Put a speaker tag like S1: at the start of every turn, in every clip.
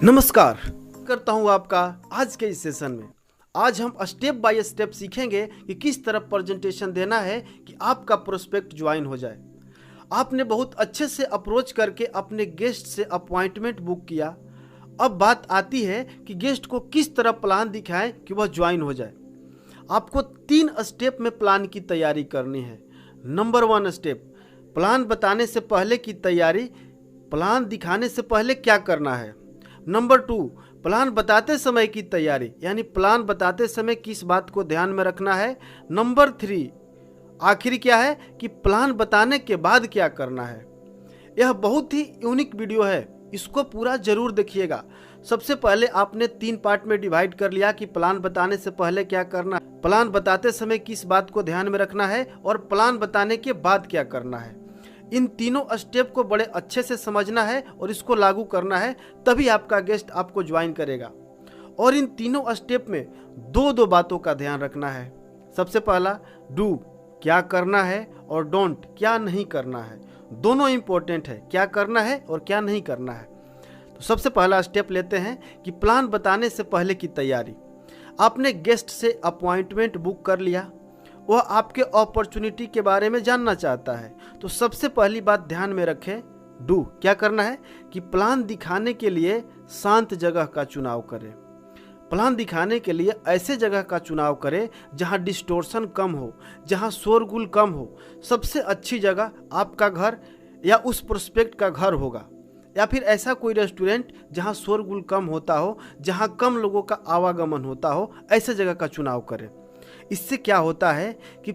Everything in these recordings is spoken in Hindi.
S1: नमस्कार करता हूं आपका आज के इस सेशन में। आज हम स्टेप बाय स्टेप सीखेंगे कि किस तरह प्रेजेंटेशन देना है कि आपका प्रोस्पेक्ट ज्वाइन हो जाए। आपने बहुत अच्छे से अप्रोच करके अपने गेस्ट से अपॉइंटमेंट बुक किया। अब बात आती है कि गेस्ट को किस तरह प्लान दिखाएं कि वह ज्वाइन हो जाए। आपको 3 स्टेप में प्लान की तैयारी करनी है। नंबर 1 स्टेप, प्लान बताने से पहले की तैयारी, प्लान दिखाने से पहले क्या करना है। नंबर 2, प्लान बताते समय की तैयारी, यानी प्लान बताते समय किस बात को ध्यान में रखना है। नंबर 3, आखिर क्या है कि प्लान बताने के बाद क्या करना है। यह बहुत ही यूनिक वीडियो है, इसको पूरा जरूर देखिएगा। सबसे पहले आपने 3 पार्ट में डिवाइड कर लिया कि प्लान बताने से पहले क्या करना है, प्लान बताते समय किस बात को ध्यान में रखना है और प्लान बताने के बाद क्या करना है। इन तीनों स्टेप को बड़े अच्छे से समझना है और इसको लागू करना है, तभी आपका गेस्ट आपको ज्वाइन करेगा। और इन तीनों स्टेप में दो बातों का ध्यान रखना है। सबसे पहला डू, क्या करना है, और डोंट, क्या नहीं करना है। दोनों इंपॉर्टेंट है, क्या करना है और क्या नहीं करना है। तो सबसे पहला स्टेप लेते हैं कि प्लान बताने से पहले की तैयारी। आपने गेस्ट से अपॉइंटमेंट बुक कर लिया, वह आपके अपॉर्चुनिटी के बारे में जानना चाहता है। तो सबसे पहली बात ध्यान में रखें, डू, क्या करना है कि प्लान दिखाने के लिए शांत जगह का चुनाव करें। प्लान दिखाने के लिए ऐसे जगह का चुनाव करें जहां डिस्टोर्शन कम हो, जहां शोरगुल कम हो। सबसे अच्छी जगह आपका घर या उस प्रोस्पेक्ट का घर होगा, या फिर ऐसा कोई रेस्टोरेंट जहां शोरगुल कम होता हो, जहां कम लोगों का आवागमन होता हो, ऐसे जगह का चुनाव करें। इससे क्या होता है कि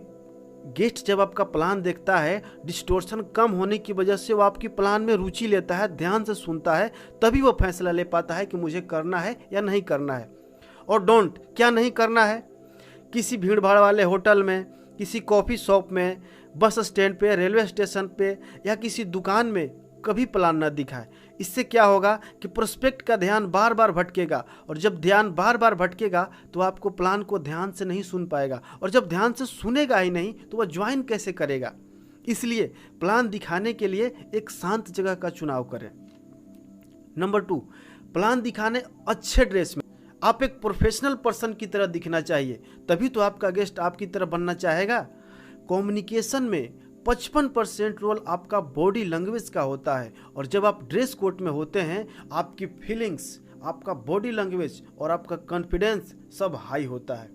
S1: गेस्ट जब आपका प्लान देखता है, डिस्टोर्शन कम होने की वजह से वो आपकी प्लान में रुचि लेता है, ध्यान से सुनता है, तभी वो फैसला ले पाता है कि मुझे करना है या नहीं करना है। और डोंट, क्या नहीं करना है, किसी भीड़ भाड़ वाले होटल में, किसी कॉफ़ी शॉप में, बस स्टैंड पे, रेलवे स्टेशन पे या किसी दुकान में कभी प्लान न दिखाए। इससे क्या होगा कि प्रोस्पेक्ट का ध्यान बार बार भटकेगा, और जब ध्यान बार बार भटकेगा तो आपको प्लान को ध्यान से नहीं सुन पाएगा, और जब ध्यान से सुनेगा ही नहीं तो वह ज्वाइन कैसे करेगा। इसलिए प्लान दिखाने के लिए एक शांत जगह का चुनाव करें। नंबर 2, प्लान दिखाने अच्छे ड्रेस में। आप एक प्रोफेशनल पर्सन की तरह दिखना चाहिए, तभी तो आपका गेस्ट आपकी तरह बनना चाहेगा। कम्युनिकेशन में 55% रोल आपका बॉडी लैंग्वेज का होता है, और जब आप ड्रेस कोड में होते हैं आपकी फीलिंग्स, आपका बॉडी लैंग्वेज और आपका कॉन्फिडेंस सब हाई होता है।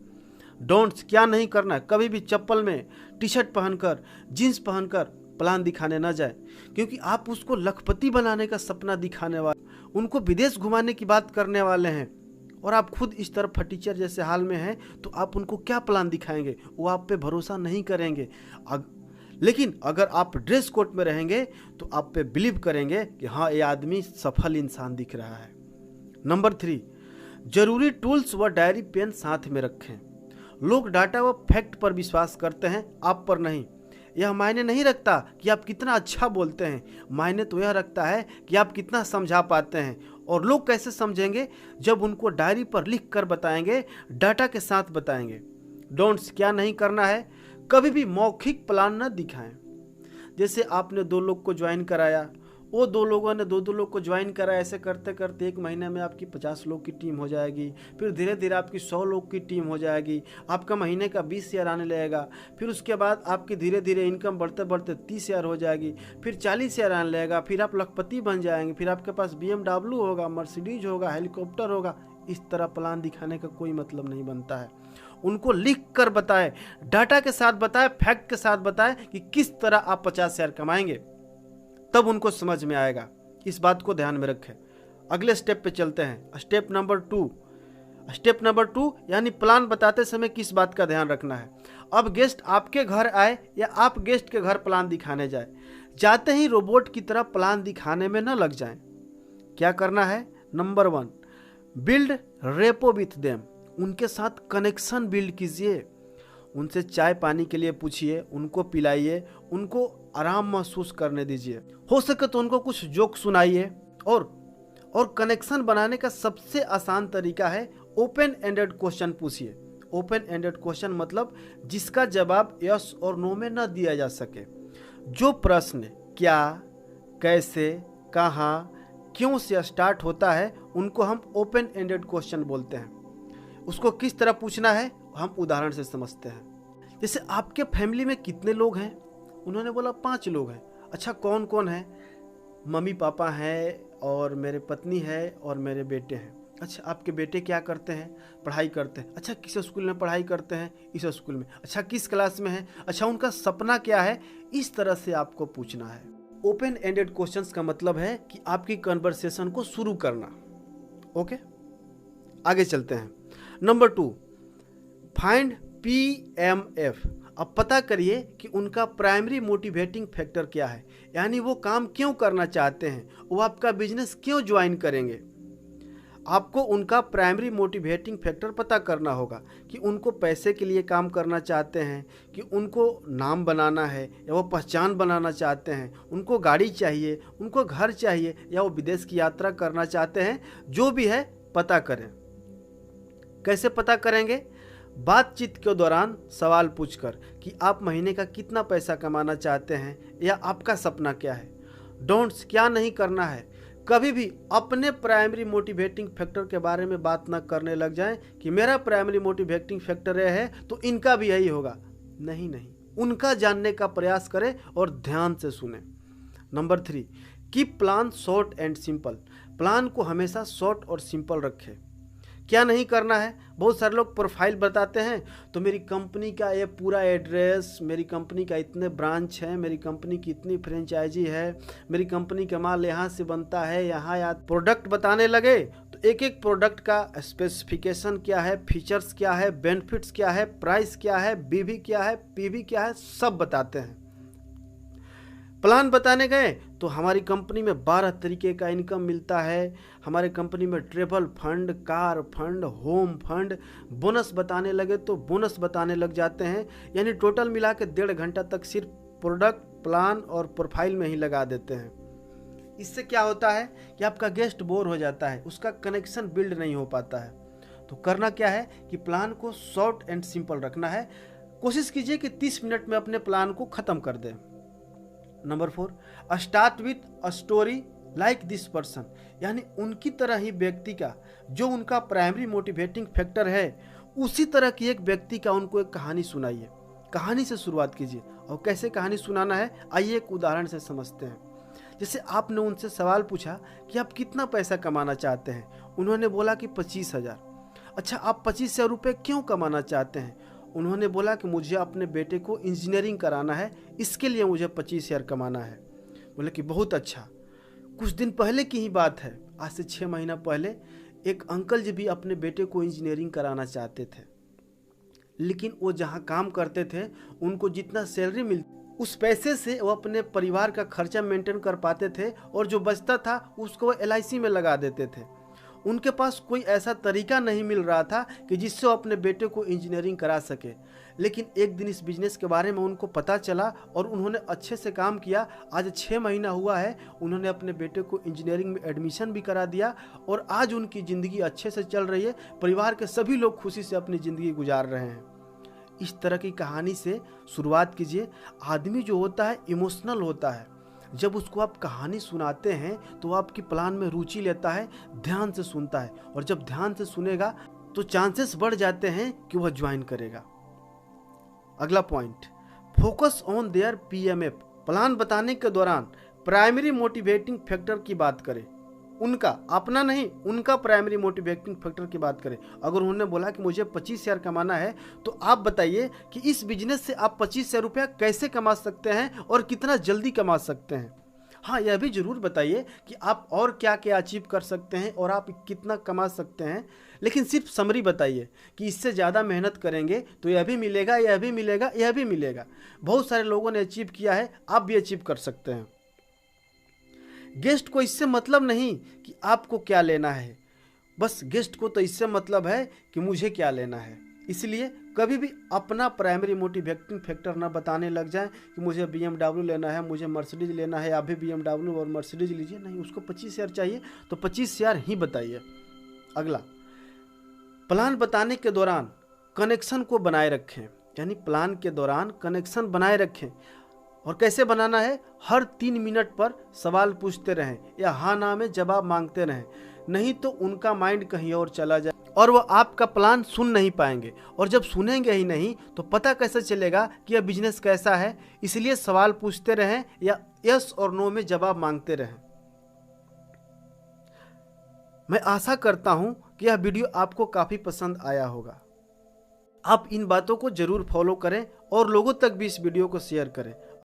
S1: डोंट्स, क्या नहीं करना है, कभी भी चप्पल में टी शर्ट पहनकर, जीन्स पहनकर प्लान दिखाने ना जाए, क्योंकि आप उसको लखपति बनाने का सपना दिखाने वाले, उनको विदेश घुमाने की बात करने वाले हैं, और आप खुद इस तरह फटीचर जैसे हाल में हैं, तो आप उनको क्या प्लान दिखाएंगे, वो आप पे भरोसा नहीं करेंगे। लेकिन अगर आप ड्रेस कोड में रहेंगे तो आप पे बिलीव करेंगे कि हाँ, ये आदमी सफल इंसान दिख रहा है। नंबर 3, जरूरी टूल्स व डायरी पेन साथ में रखें। लोग डाटा व फैक्ट पर विश्वास करते हैं, आप पर नहीं। यह मायने नहीं रखता कि आप कितना अच्छा बोलते हैं, मायने तो यह रखता है कि आप कितना समझा पाते हैं। और लोग कैसे समझेंगे, जब उनको डायरी पर लिख कर बताएंगे, डाटा के साथ बताएंगे। डोंट्स, क्या नहीं करना है, कभी भी मौखिक प्लान न दिखाएं। जैसे आपने 2 लोग को ज्वाइन कराया, वो 2 लोगों ने 2 लोग को ज्वाइन कराया, ऐसे करते करते 1 महीने में आपकी 50 लोग की टीम हो जाएगी, फिर धीरे धीरे आपकी 100 लोग की टीम हो जाएगी, आपका महीने का 20,000 आने लगेगा, फिर उसके बाद आपकी धीरे धीरे इनकम बढ़ते बढ़ते 30,000 हो जाएगी, फिर 40,000 आने लगेगा, फिर आप लखपति बन जाएंगे, फिर आपके पास BMW होगा, मर्सिडीज होगा, हेलीकॉप्टर होगा। इस तरह प्लान दिखाने का कोई मतलब नहीं बनता है। उनको लिख कर बताएं, डाटा के साथ बताएं, फैक्ट के साथ बताएं कि किस तरह आप 50,000 कमाएंगे, तब उनको समझ में आएगा। इस बात को ध्यान में रखें। अगले स्टेप पे चलते हैं, स्टेप नंबर 2। स्टेप नंबर 2 यानी प्लान बताते समय किस बात का ध्यान रखना है। अब गेस्ट आपके घर आए या आप गेस्ट के घर प्लान दिखाने जाए, जाते ही रोबोट की तरह प्लान दिखाने में न लग जाएं। क्या करना है, number 1, build repo with them. उनके साथ कनेक्शन बिल्ड कीजिए, उनसे चाय पानी के लिए पूछिए, उनको पिलाइए, उनको आराम महसूस करने दीजिए, हो सके तो उनको कुछ जोक सुनाइए। और कनेक्शन बनाने का सबसे आसान तरीका है ओपन एंडेड क्वेश्चन पूछिए। ओपन एंडेड क्वेश्चन मतलब जिसका जवाब यस और नो में न दिया जा सके। जो प्रश्न क्या, कैसे, कहाँ, क्यों से स्टार्ट होता है उनको हम ओपन एंडेड क्वेश्चन बोलते हैं। उसको किस तरह पूछना है हम उदाहरण से समझते हैं। जैसे आपके फैमिली में कितने लोग हैं? उन्होंने बोला 5 लोग हैं। अच्छा कौन कौन है? मम्मी पापा हैं और मेरे पत्नी है और मेरे बेटे हैं। अच्छा आपके बेटे क्या करते हैं? पढ़ाई करते हैं। अच्छा किस स्कूल में पढ़ाई करते हैं? इस स्कूल में। अच्छा किस क्लास में है? अच्छा उनका सपना क्या है? इस तरह से आपको पूछना है। ओपन एंडेड क्वेश्चंस का मतलब है कि आपकी कन्वर्सेशन को शुरू करना। ओके, आगे चलते हैं। Number 2, find PMF। अब पता करिए कि उनका प्राइमरी मोटिवेटिंग फैक्टर क्या है, यानी वो काम क्यों करना चाहते हैं, वो आपका बिजनेस क्यों ज्वाइन करेंगे। आपको उनका प्राइमरी मोटिवेटिंग फैक्टर पता करना होगा कि उनको पैसे के लिए काम करना चाहते हैं, कि उनको नाम बनाना है या वो पहचान बनाना चाहते हैं, उनको गाड़ी चाहिए, उनको घर चाहिए या वो विदेश की यात्रा करना चाहते हैं। जो भी है पता करें। कैसे पता करेंगे? बातचीत के दौरान सवाल पूछकर कि आप महीने का कितना पैसा कमाना चाहते हैं या आपका सपना क्या है। डोंट्स क्या नहीं करना है, कभी भी अपने प्राइमरी मोटिवेटिंग फैक्टर के बारे में बात ना करने लग जाएं कि मेरा प्राइमरी मोटिवेटिंग फैक्टर यह है तो इनका भी यही होगा। नहीं, उनका जानने का प्रयास करें और ध्यान से सुने। Number 3, keep plan short and simple. Plan को हमेशा शॉर्ट और सिंपल रखें। क्या नहीं करना है? बहुत सारे लोग प्रोफाइल बताते हैं तो मेरी कंपनी का ये पूरा एड्रेस, मेरी कंपनी का इतने ब्रांच है, मेरी कंपनी की इतनी फ्रेंचाइजी है, मेरी कंपनी का माल यहाँ से बनता है, यहाँ या प्रोडक्ट बताने लगे तो एक एक प्रोडक्ट का स्पेसिफिकेशन क्या है, फीचर्स क्या है, बेनिफिट्स क्या है, प्राइस क्या है, बीवी क्या है, पीवी क्या है, सब बताते हैं। प्लान बताने गए तो हमारी कंपनी में 12 तरीके का इनकम मिलता है, हमारे कंपनी में travel fund, car fund, home fund, bonus बताने लगे तो बोनस बताने लग जाते हैं। यानी टोटल मिला के 1.5 घंटा तक सिर्फ प्रोडक्ट, प्लान और प्रोफाइल में ही लगा देते हैं। इससे क्या होता है कि आपका गेस्ट बोर हो जाता है, उसका कनेक्शन बिल्ड नहीं हो पाता है। तो करना क्या है कि प्लान को शॉर्ट एंड सिंपल रखना है। कोशिश कीजिए कि 30 मिनट में अपने प्लान को ख़त्म कर दें। Number 4, start with a story like this person. यानी उनकी तरह ही व्यक्ति का, जो उनका प्राइमरी मोटिवेटिंग फैक्टर है, उसी तरह की एक व्यक्ति का उनको एक कहानी सुनाइए। कहानी से शुरुआत कीजिए। और कैसे कहानी सुनाना है आइए एक उदाहरण से समझते हैं। जैसे आपने उनसे सवाल पूछा कि आप कितना पैसा कमाना चाहते हैं। उन्होंने बोला कि 25,000। अच्छा आप 25,000 रुपये क्यों कमाना चाहते हैं? उन्होंने बोला कि मुझे अपने बेटे को इंजीनियरिंग कराना है, इसके लिए मुझे 25,000 कमाना है। बोले कि बहुत अच्छा। कुछ दिन पहले की ही बात है, आज से 6 महीना पहले एक अंकल जी भी अपने बेटे को इंजीनियरिंग कराना चाहते थे, लेकिन वो जहाँ काम करते थे उनको जितना सैलरी मिलती उस पैसे से वो अपने परिवार का खर्चा मेंटेन कर पाते थे और जो बचता था उसको वो LIC में लगा देते थे। उनके पास कोई ऐसा तरीका नहीं मिल रहा था कि जिससे वो अपने बेटे को इंजीनियरिंग करा सके। लेकिन एक दिन इस बिजनेस के बारे में उनको पता चला और उन्होंने अच्छे से काम किया। आज 6 महीना हुआ है, उन्होंने अपने बेटे को इंजीनियरिंग में एडमिशन भी करा दिया और आज उनकी ज़िंदगी अच्छे से चल रही है। परिवार के सभी लोग खुशी से अपनी ज़िंदगी गुजार रहे हैं। इस तरह की कहानी से शुरुआत कीजिए। आदमी जो होता है इमोशनल होता है, जब उसको आप कहानी सुनाते हैं तो वो आपकी प्लान में रुचि लेता है, ध्यान से सुनता है, और जब ध्यान से सुनेगा तो चांसेस बढ़ जाते हैं कि वह ज्वाइन करेगा। अगला point, focus on their PMF। Plan बताने के दौरान प्राइमरी मोटिवेटिंग फैक्टर की बात करें, उनका, अपना नहीं, उनका प्राइमरी मोटिवेटिंग फैक्टर की बात करें। अगर उन्होंने बोला कि मुझे 25,000 कमाना है तो आप बताइए कि इस बिजनेस से आप 25,000 रुपया कैसे कमा सकते हैं और कितना जल्दी कमा सकते हैं। हाँ, यह भी जरूर बताइए कि आप और क्या क्या अचीव कर सकते हैं और आप कितना कमा सकते हैं, लेकिन सिर्फ समरी बताइए कि इससे ज़्यादा मेहनत करेंगे तो यह भी मिलेगा, यह भी मिलेगा, यह भी मिलेगा। बहुत सारे लोगों ने अचीव किया है, आप भी अचीव कर सकते हैं। गेस्ट को इससे मतलब नहीं कि आपको क्या लेना है, बस गेस्ट को तो इससे मतलब है कि मुझे क्या लेना है। इसलिए कभी भी अपना प्राइमरी मोटिवेटिंग फैक्टर ना बताने लग जाएं कि मुझे BMW लेना है, मुझे मर्सिडीज लेना है, आप भी BMW और मर्सिडीज लीजिए। नहीं, उसको 25,000 चाहिए तो 25,000 ही बताइए। अगला, प्लान बताने के दौरान कनेक्शन को बनाए रखें। यानी प्लान के दौरान कनेक्शन बनाए रखें। और कैसे बनाना है, हर 3 मिनट पर सवाल पूछते रहें या हाँ ना में जवाब मांगते रहें, नहीं तो उनका माइंड कहीं और चला जाए और वो आपका प्लान सुन नहीं पाएंगे। और जब सुनेंगे ही नहीं तो पता कैसे चलेगा कि यह बिजनेस कैसा है। इसलिए सवाल पूछते रहें या यस और नो में जवाब मांगते रहें। मैं आशा करता हूं कि यह वीडियो आपको काफ़ी पसंद आया होगा। आप इन बातों को जरूर फॉलो करें और लोगों तक भी इस वीडियो को शेयर करें।